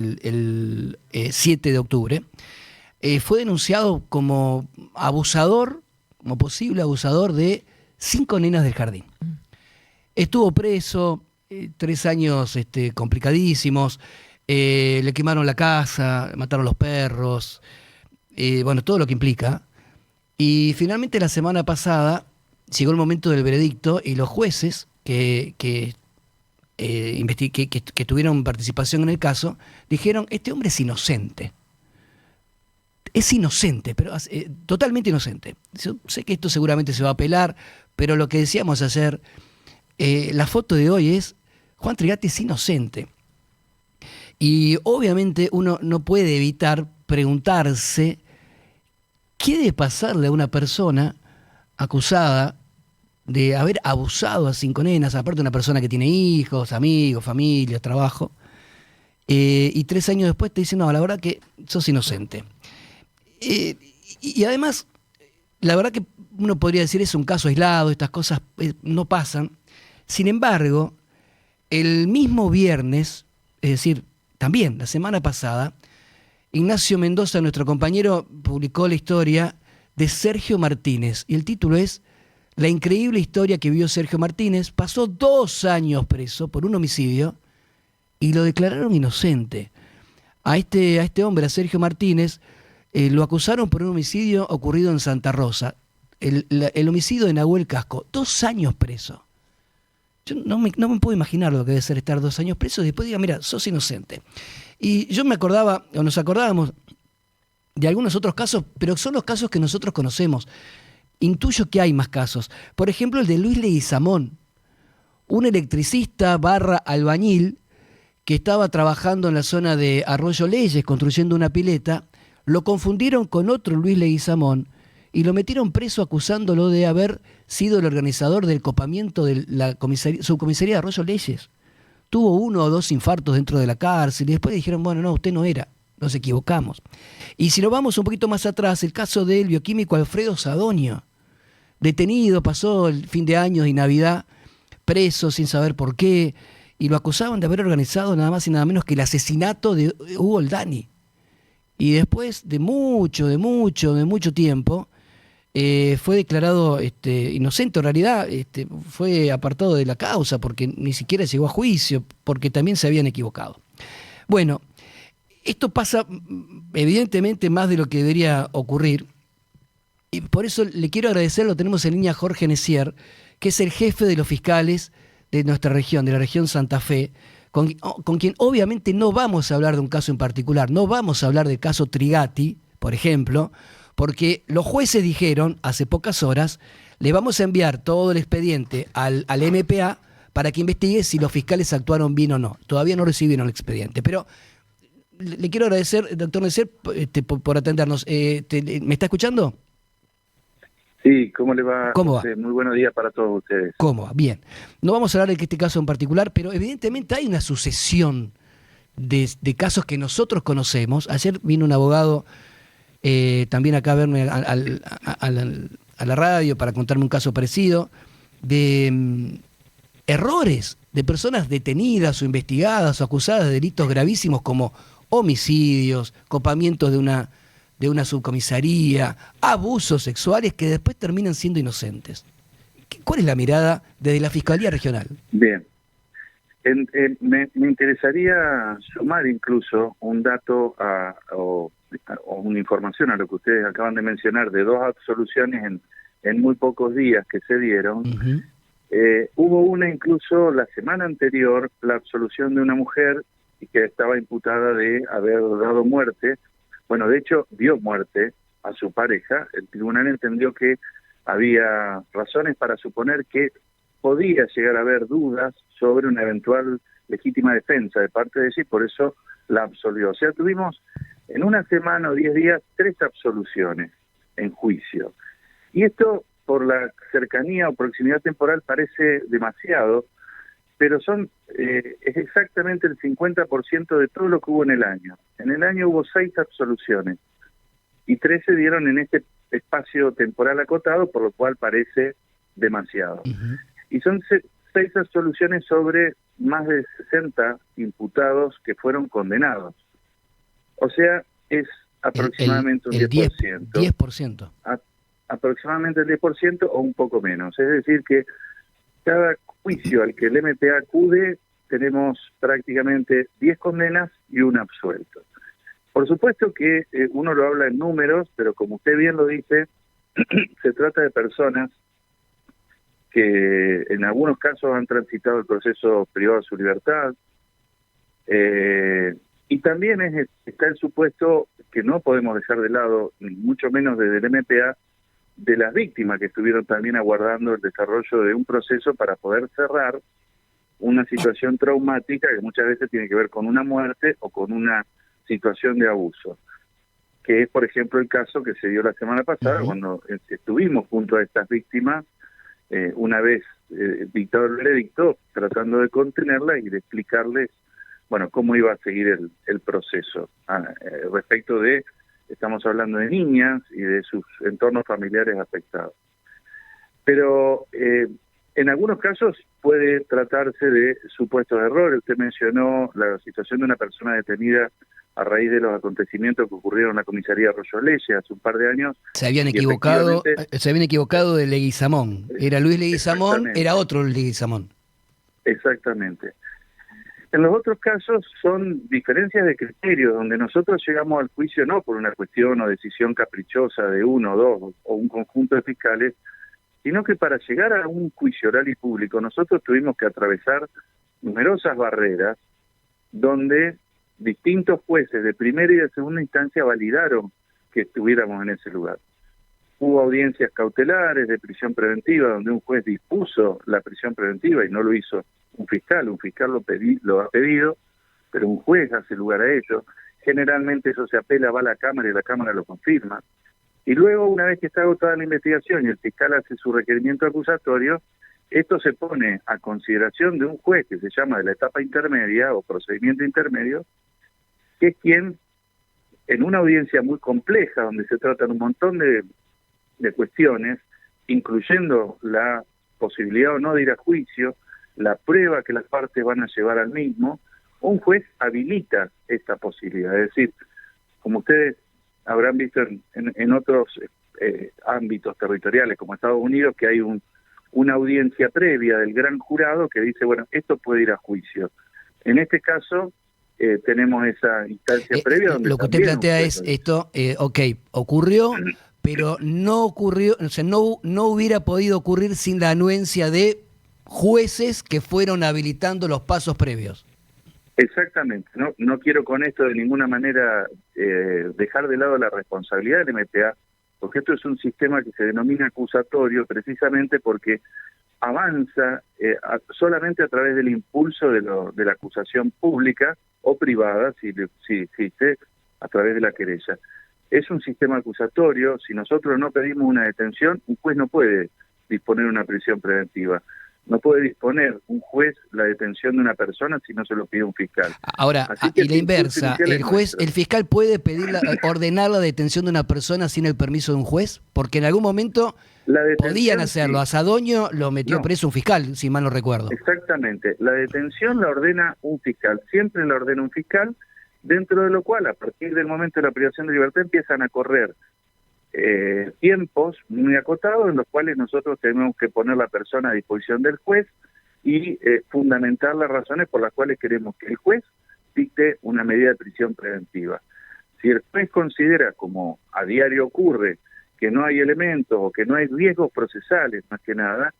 el 7 de octubre, fue denunciado como abusador, como posible abusador de 5 nenas del jardín. Estuvo preso, 3 años complicadísimos, le quemaron la casa, mataron los perros, bueno, todo lo que implica. Y finalmente la semana pasada llegó el momento del veredicto y los jueces que tuvieron participación en el caso dijeron, este hombre es inocente. Es inocente, pero totalmente inocente. Yo sé que esto seguramente se va a apelar, pero lo que decíamos ayer, la foto de hoy es, Juan Trigatti es inocente. Y obviamente uno no puede evitar preguntarse qué debe pasarle a una persona acusada de haber abusado a 5 nenas, aparte de una persona que tiene hijos, amigos, familia, trabajo, y 3 años después te dicen, no, la verdad que sos inocente. Y además, la verdad que uno podría decir es un caso aislado, estas cosas no pasan. Sin embargo, el mismo viernes, es decir, también la semana pasada, Ignacio Mendoza, nuestro compañero, publicó la historia de Sergio Martínez. Y el título es La increíble historia que vivió Sergio Martínez. Pasó 2 años preso por un homicidio y lo declararon inocente. A este hombre, a Sergio Martínez, lo acusaron por un homicidio ocurrido en Santa Rosa. El homicidio de Nahuel Casco. 2 años preso. Yo no me puedo imaginar lo que debe ser estar 2 años preso y después diga, mira, sos inocente. Y yo me acordaba, o nos acordábamos de algunos otros casos, pero son los casos que nosotros conocemos. Intuyo que hay más casos. Por ejemplo, el de Luis Leguizamón, un electricista barra albañil que estaba trabajando en la zona de Arroyo Leyes, construyendo una pileta. Lo confundieron con otro Luis Leguizamón y lo metieron preso acusándolo de haber sido el organizador del copamiento de la subcomisaría de Arroyo Leyes. Tuvo 1 o 2 infartos dentro de la cárcel y después dijeron, bueno, no, usted no era, nos equivocamos. Y si nos vamos un poquito más atrás, el caso del bioquímico Alfredo Sadonio, detenido, pasó el fin de año y Navidad preso sin saber por qué, y lo acusaban de haber organizado nada más y nada menos que el asesinato de Hugo Oldani. Y después de mucho tiempo, fue declarado inocente. En realidad fue apartado de la causa porque ni siquiera llegó a juicio, porque también se habían equivocado. Bueno, esto pasa evidentemente más de lo que debería ocurrir. Y por eso le quiero agradecer, lo tenemos en línea, Jorge Necier, que es el jefe de los fiscales de nuestra región, de la región Santa Fe, con quien obviamente no vamos a hablar de un caso en particular, no vamos a hablar del caso Trigatti, por ejemplo, porque los jueces dijeron hace pocas horas, le vamos a enviar todo el expediente al MPA para que investigue si los fiscales actuaron bien o no. Todavía no recibieron el expediente, pero le quiero agradecer, doctor Necier, por atendernos. ¿Me está escuchando? Sí, ¿cómo le va, ¿Cómo va? José? Muy buenos días para todos ustedes. ¿Cómo va? Bien. No vamos a hablar de este caso en particular, pero evidentemente hay una sucesión de casos que nosotros conocemos. Ayer vino un abogado también acá a verme a la radio para contarme un caso parecido de errores de personas detenidas o investigadas o acusadas de delitos gravísimos como homicidios, copamientos de una subcomisaría, abusos sexuales que después terminan siendo inocentes. ¿Cuál es la mirada desde la Fiscalía Regional? Bien. Me interesaría sumar incluso un dato o una información a lo que ustedes acaban de mencionar de 2 absoluciones en muy pocos días que se dieron. Uh-huh. Hubo una incluso la semana anterior, la absolución de una mujer que estaba imputada de haber dado muerte. Bueno, de hecho, dio muerte a su pareja. El tribunal entendió que había razones para suponer que podía llegar a haber dudas sobre una eventual legítima defensa de parte de sí, por eso la absolvió. O sea, tuvimos en una semana o 10 días 3 absoluciones en juicio. Y esto, por la cercanía o proximidad temporal, parece demasiado, pero es exactamente el 50% de todo lo que hubo en el año. En el año hubo 6 absoluciones y 3 se dieron en este espacio temporal acotado, por lo cual parece demasiado. Uh-huh. Y son 6 absoluciones sobre más de 60 imputados que fueron condenados. O sea, es aproximadamente un 10%. 10%. Aproximadamente el 10% o un poco menos. Es decir que cada juicio al que el MPA acude tenemos prácticamente 10 condenas y un absuelto. Por supuesto que uno lo habla en números, pero como usted bien lo dice, se trata de personas que en algunos casos han transitado el proceso privado de su libertad, y también está el supuesto que no podemos dejar de lado, ni mucho menos desde el MPA, de las víctimas que estuvieron también aguardando el desarrollo de un proceso para poder cerrar una situación traumática que muchas veces tiene que ver con una muerte o con una situación de abuso, que es, por ejemplo, el caso que se dio la semana pasada, cuando estuvimos junto a estas víctimas, una vez dictado el veredicto, tratando de contenerla y de explicarles, bueno, cómo iba a seguir el proceso. Respecto de, estamos hablando de niñas y de sus entornos familiares afectados. Pero en algunos casos puede tratarse de supuestos errores. Usted mencionó la situación de una persona detenida a raíz de los acontecimientos que ocurrieron en la comisaría Arroyo Leyes hace un par de años. Se habían equivocado de Leguizamón. Era Luis Leguizamón, era otro Luis Leguizamón. Exactamente. En los otros casos son diferencias de criterios, donde nosotros llegamos al juicio no por una cuestión o decisión caprichosa de uno, dos o un conjunto de fiscales, sino que para llegar a un juicio oral y público nosotros tuvimos que atravesar numerosas barreras donde distintos jueces de primera y de segunda instancia validaron que estuviéramos en ese lugar. Hubo audiencias cautelares de prisión preventiva donde un juez dispuso la prisión preventiva y no lo hizo un fiscal lo ha pedido, pero un juez hace lugar a ello. Generalmente eso se apela, va a la Cámara y la Cámara lo confirma. Y luego, una vez que está agotada la investigación y el fiscal hace su requerimiento acusatorio, esto se pone a consideración de un juez que se llama de la etapa intermedia o procedimiento intermedio, que es quien, en una audiencia muy compleja, donde se tratan un montón de cuestiones, incluyendo la posibilidad o no de ir a juicio, la prueba que las partes van a llevar al mismo, un juez habilita esta posibilidad. Es decir, como ustedes habrán visto en otros ámbitos territoriales, como Estados Unidos, que hay una audiencia previa del gran jurado que dice, bueno, esto puede ir a juicio. En este caso, tenemos esa instancia previa donde lo que usted plantea es esto, ocurrió, pero no ocurrió, o sea, no hubiera podido ocurrir sin la anuencia de jueces que fueron habilitando los pasos previos. Exactamente, no quiero con esto de ninguna manera dejar de lado la responsabilidad del MPA, porque esto es un sistema que se denomina acusatorio precisamente porque avanza solamente a través del impulso de la acusación pública o privada, si existe, a través de la querella. Es un sistema acusatorio. Si nosotros no pedimos una detención, un juez no puede disponer una prisión preventiva. No puede disponer un juez la detención de una persona si no se lo pide un fiscal. Ahora, y la inversa, el fiscal puede ordenar la detención de una persona sin el permiso de un juez, porque en algún momento podían hacerlo. Sí. A Sadoño lo metió preso un fiscal, si mal no recuerdo. Exactamente. La detención la ordena un fiscal, siempre la ordena un fiscal, dentro de lo cual, a partir del momento de la privación de libertad, empiezan a correr tiempos muy acotados en los cuales nosotros tenemos que poner la persona a disposición del juez y fundamentar las razones por las cuales queremos que el juez dicte una medida de prisión preventiva. Si el juez considera, como a diario ocurre, que no hay elementos o que no hay riesgos procesales más que nada,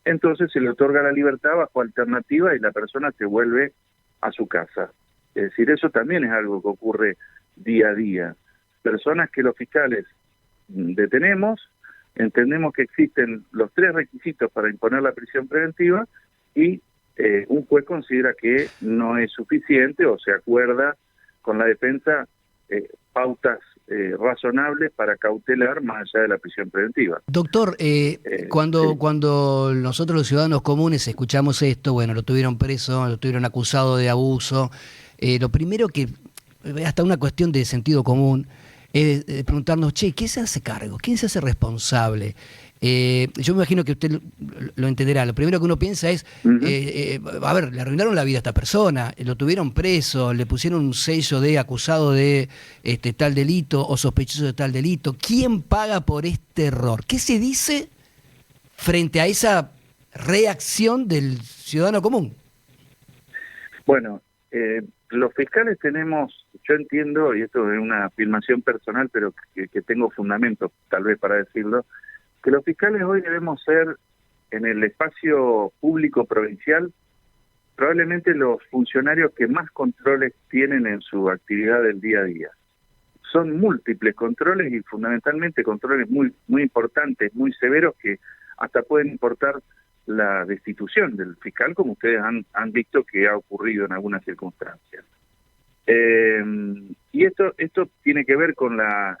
entonces se le otorga la libertad bajo alternativa y la persona se vuelve a su casa. Es decir, eso también es algo que ocurre día a día. Personas que los fiscales detenemos, entendemos que existen los 3 requisitos para imponer la prisión preventiva y un juez considera que no es suficiente o se acuerda con la defensa pautas razonables para cautelar más allá de la prisión preventiva. Doctor, cuando nosotros los ciudadanos comunes escuchamos esto, bueno, lo tuvieron preso, lo tuvieron acusado de abuso, lo primero que, hasta una cuestión de sentido común, es preguntarnos, ¿quién se hace cargo? ¿Quién se hace responsable? Yo me imagino que usted lo entenderá. Lo primero que uno piensa es, a ver, le arruinaron la vida a esta persona, lo tuvieron preso, le pusieron un sello de acusado de tal delito o sospechoso de tal delito. ¿Quién paga por este error? ¿Qué se dice frente a esa reacción del ciudadano común? Bueno, los fiscales tenemos, yo entiendo, y esto es una afirmación personal, pero que tengo fundamentos tal vez para decirlo, que los fiscales hoy debemos ser, en el espacio público provincial, probablemente los funcionarios que más controles tienen en su actividad del día a día. Son múltiples controles y fundamentalmente controles muy importantes, muy severos, que hasta pueden importar la destitución del fiscal, como ustedes han visto que ha ocurrido en algunas circunstancias. Y esto tiene que ver con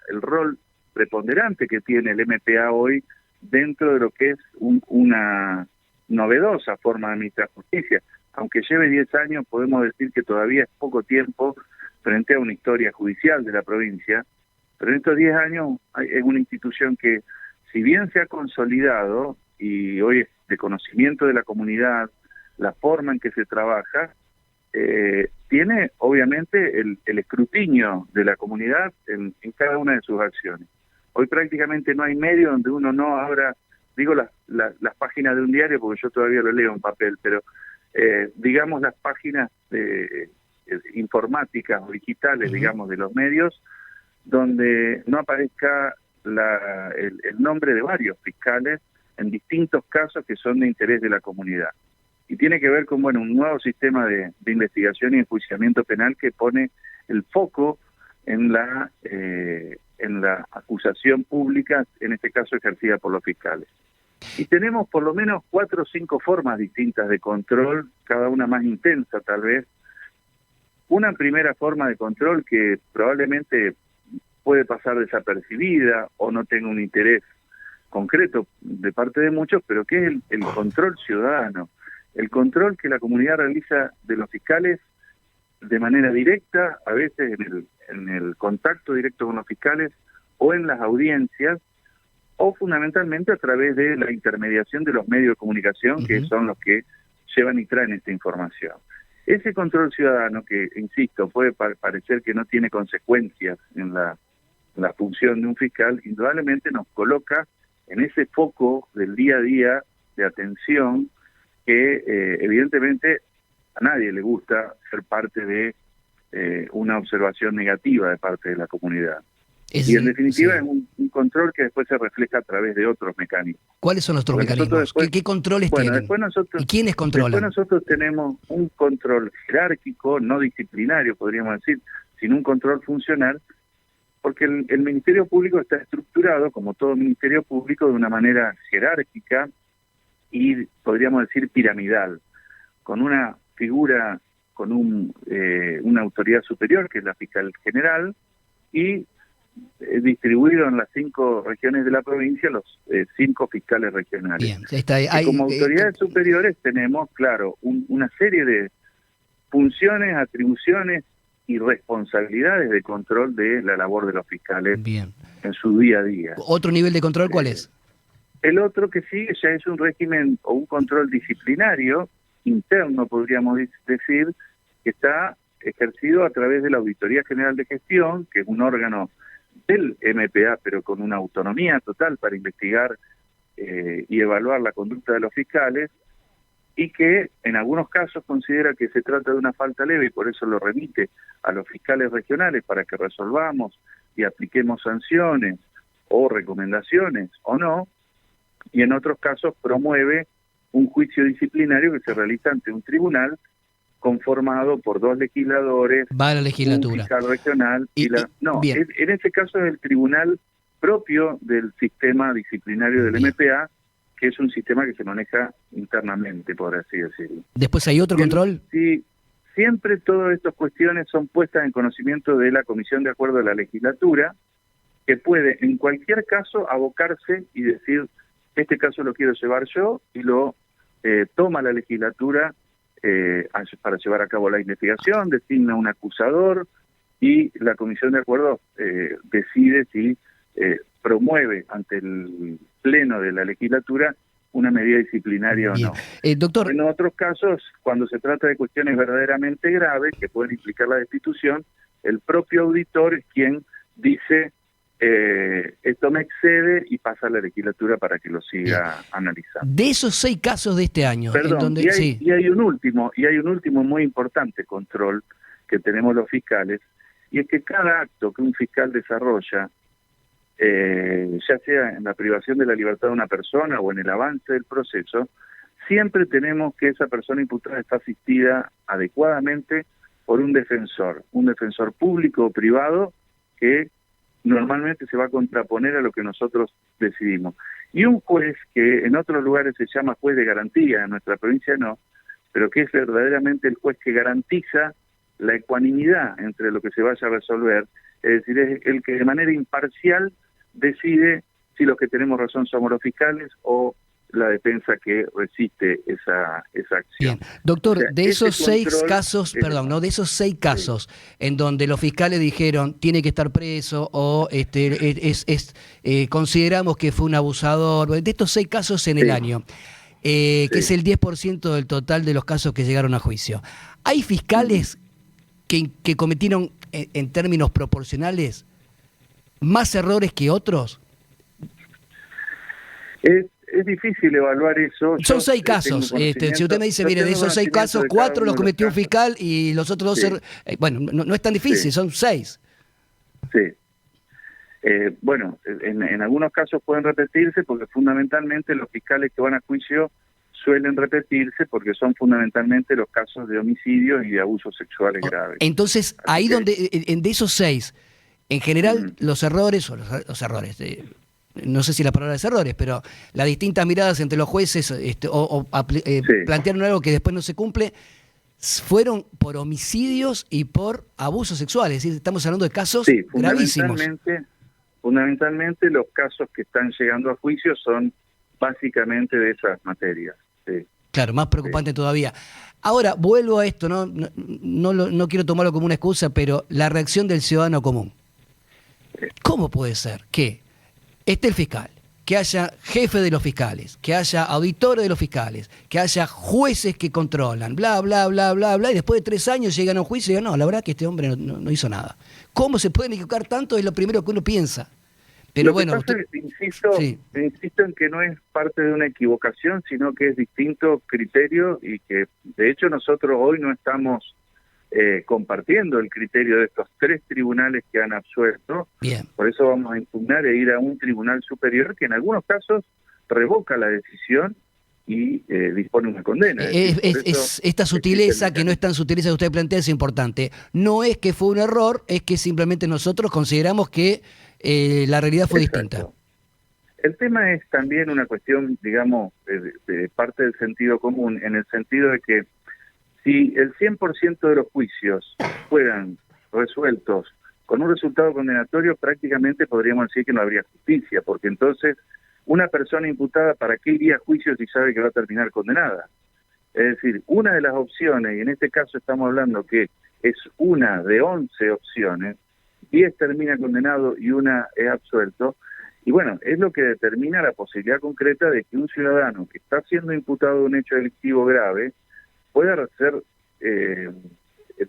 el rol preponderante que tiene el MPA hoy dentro de lo que es una novedosa forma de administrar justicia. Aunque lleve 10 años, podemos decir que todavía es poco tiempo frente a una historia judicial de la provincia, pero en estos 10 años es una institución que, si bien se ha consolidado y hoy es de conocimiento de la comunidad, la forma en que se trabaja, tiene obviamente el escrutinio de la comunidad en cada una de sus acciones. Hoy prácticamente no hay medio donde uno no abra, digo las páginas de un diario, porque yo todavía lo leo en papel, pero digamos las páginas informáticas o digitales, digamos, de los medios, donde no aparezca el nombre de varios fiscales en distintos casos que son de interés de la comunidad. Y tiene que ver con un nuevo sistema de investigación y enjuiciamiento penal que pone el foco en la acusación pública, en este caso ejercida por los fiscales. Y tenemos por lo menos 4 o 5 formas distintas de control, cada una más intensa tal vez. Una primera forma de control que probablemente puede pasar desapercibida o no tenga un interés concreto de parte de muchos, pero que es el control ciudadano, el control que la comunidad realiza de los fiscales de manera directa, a veces en el contacto directo con los fiscales o en las audiencias, o fundamentalmente a través de la intermediación de los medios de comunicación, que son los que llevan y traen esta información. Ese control ciudadano que, insisto, puede parecer que no tiene consecuencias en la función de un fiscal, indudablemente nos coloca en ese foco del día a día de atención que evidentemente a nadie le gusta ser parte de una observación negativa de parte de la comunidad. Y en definitiva es un control que después se refleja a través de otros mecanismos. ¿Cuáles son nuestros mecanismos? Después, ¿Qué controles tienen? ¿Y quiénes controlan? Después nosotros tenemos un control jerárquico, no disciplinario, podríamos decir, sino un control funcional, porque el Ministerio Público está estructurado, como todo Ministerio Público, de una manera jerárquica y, podríamos decir, piramidal, con una figura, con una autoridad superior, que es la fiscal general, y distribuido en las 5 regiones de la provincia, los 5 fiscales regionales. Bien, y como autoridades superiores tenemos, claro, una serie de funciones, atribuciones y responsabilidades de control de la labor de los fiscales en su día a día. ¿Otro nivel de control cuál es? El otro que sigue ya es un régimen o un control disciplinario interno, podríamos decir, que está ejercido a través de la Auditoría General de Gestión, que es un órgano del MPA, pero con una autonomía total para investigar y evaluar la conducta de los fiscales, y que en algunos casos considera que se trata de una falta leve y por eso lo remite a los fiscales regionales para que resolvamos y apliquemos sanciones o recomendaciones o no, y en otros casos promueve un juicio disciplinario que se realiza ante un tribunal conformado por 2 legisladores, va a la legislatura, un fiscal regional en este caso es el tribunal propio del sistema disciplinario del MPA, que es un sistema que se maneja internamente, por así decirlo. ¿Después hay otro control? Sí, siempre todas estas cuestiones son puestas en conocimiento de la Comisión de Acuerdo de la Legislatura, que puede en cualquier caso abocarse y decir, este caso lo quiero llevar yo, y lo toma la legislatura para llevar a cabo la investigación, designa un acusador y la Comisión de Acuerdo decide si promueve ante el Pleno de la legislatura una medida disciplinaria Bien. o no. Doctor, En otros casos, cuando se trata de cuestiones verdaderamente graves que pueden implicar la destitución, el propio auditor es quien dice esto me excede y pasa a la legislatura para que lo siga analizando. de esos 6 casos de este año, en Perdón, donde y hay un último muy importante control que tenemos los fiscales, y es que cada acto que un fiscal desarrolla, ya sea en la privación de la libertad de una persona o en el avance del proceso, siempre tenemos que esa persona imputada está asistida adecuadamente por un defensor público o privado que normalmente se va a contraponer a lo que nosotros decidimos. Y un juez que en otros lugares se llama juez de garantía, en nuestra provincia no, pero que es verdaderamente el juez que garantiza la ecuanimidad entre lo que se vaya a resolver, es decir, es el que de manera imparcial decide si los que tenemos razón somos los fiscales o la defensa que resiste esa acción. Bien, doctor, O sea, de esos ese 6 control casos, perdón, no, de esos 6 casos en donde los fiscales dijeron tiene que estar preso o consideramos que fue un abusador, de estos 6 casos en el año, que es el 10% del total de los casos que llegaron a juicio, ¿hay fiscales que cometieron en términos proporcionales más errores que otros? Es difícil evaluar eso. Son 6 casos. Si usted me dice, mire, de esos 6 casos, 4 los cometió un fiscal y los otros 2... bueno, no es tan difícil, son 6. Sí. Bueno, en algunos casos pueden repetirse porque fundamentalmente los fiscales que van a juicio suelen repetirse porque son fundamentalmente los casos de homicidios y de abusos sexuales graves. Entonces, ahí donde, de esos 6, en general, los errores, o los errores... no sé si la palabra es errores, pero las distintas miradas entre los jueces plantearon algo que después no se cumple, fueron por homicidios y por abusos sexuales. Es decir, estamos hablando de casos gravísimos. Fundamentalmente los casos que están llegando a juicio son básicamente de esas materias. Sí. Claro, más preocupante todavía. Ahora, vuelvo a esto, no quiero tomarlo como una excusa, pero la reacción del ciudadano común. ¿Cómo puede ser que esté el fiscal, que haya jefe de los fiscales, que haya auditores de los fiscales, que haya jueces que controlan, bla, bla, bla, bla, bla, y después de 3 años llegan a un juicio y digan, no, la verdad que este hombre no hizo nada? ¿Cómo se pueden equivocar tanto? Es lo primero que uno piensa. Pero bueno, insisto en que no es parte de una equivocación, sino que es distinto criterio y que de hecho nosotros hoy no estamos compartiendo el criterio de estos 3 tribunales que han absuelto. Bien. Por eso vamos a impugnar e ir a un tribunal superior que en algunos casos revoca la decisión y dispone una condena. Esta sutileza, que no es tan sutileza que usted plantea, es importante. No es que fue un error, es que simplemente nosotros consideramos que la realidad fue distinta. El tema es también una cuestión, digamos, de parte del sentido común, en el sentido de que si el 100% de los juicios fueran resueltos con un resultado condenatorio, prácticamente podríamos decir que no habría justicia, porque entonces una persona imputada, ¿para qué iría a juicio si sabe que va a terminar condenada? Es decir, una de las opciones, y en este caso estamos hablando que es una de 11 opciones, 10 termina condenado y una es absuelto, y bueno, es lo que determina la posibilidad concreta de que un ciudadano que está siendo imputado de un hecho delictivo grave pueda ser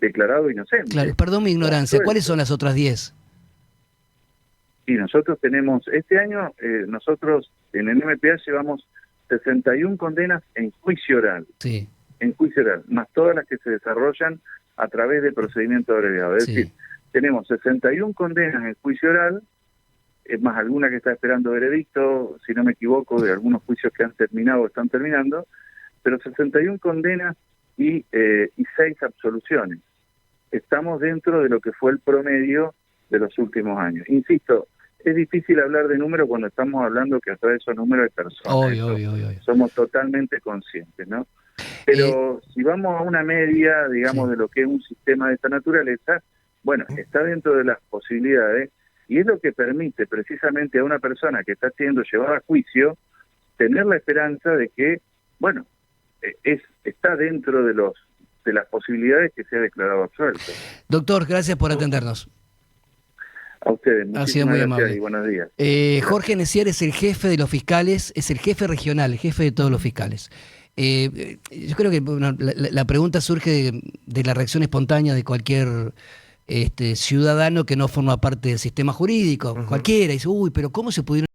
declarado inocente. Claro, perdón mi ignorancia, ¿cuáles son las otras 10? Y nosotros tenemos, este año, nosotros en el MPA llevamos 61 condenas en juicio oral. Sí. En juicio oral, más todas las que se desarrollan a través del procedimiento abreviado. Es decir, tenemos 61 condenas en juicio oral, más alguna que está esperando veredicto, si no me equivoco, de algunos juicios que han terminado o están terminando, pero 61 condenas y 6 absoluciones. Estamos dentro de lo que fue el promedio de los últimos años. Insisto, es difícil hablar de números cuando estamos hablando que atrás de esos números hay personas. Obvio. Somos totalmente conscientes, ¿no? Pero si vamos a una media, digamos, de lo que es un sistema de esta naturaleza, bueno, está dentro de las posibilidades y es lo que permite precisamente a una persona que está siendo llevada a juicio tener la esperanza de que, bueno, está dentro de las posibilidades que sea declarado absuelto. Doctor, gracias por atendernos. A ustedes, Ha sido muy muchísimas gracias amable. y buenos días. Jorge Neciar es el jefe de los fiscales, es el jefe regional, el jefe de todos los fiscales. Yo creo que bueno, la pregunta surge de la reacción espontánea de cualquier ciudadano que no forma parte del sistema jurídico. Cualquiera dice, uy, pero ¿cómo se pudieron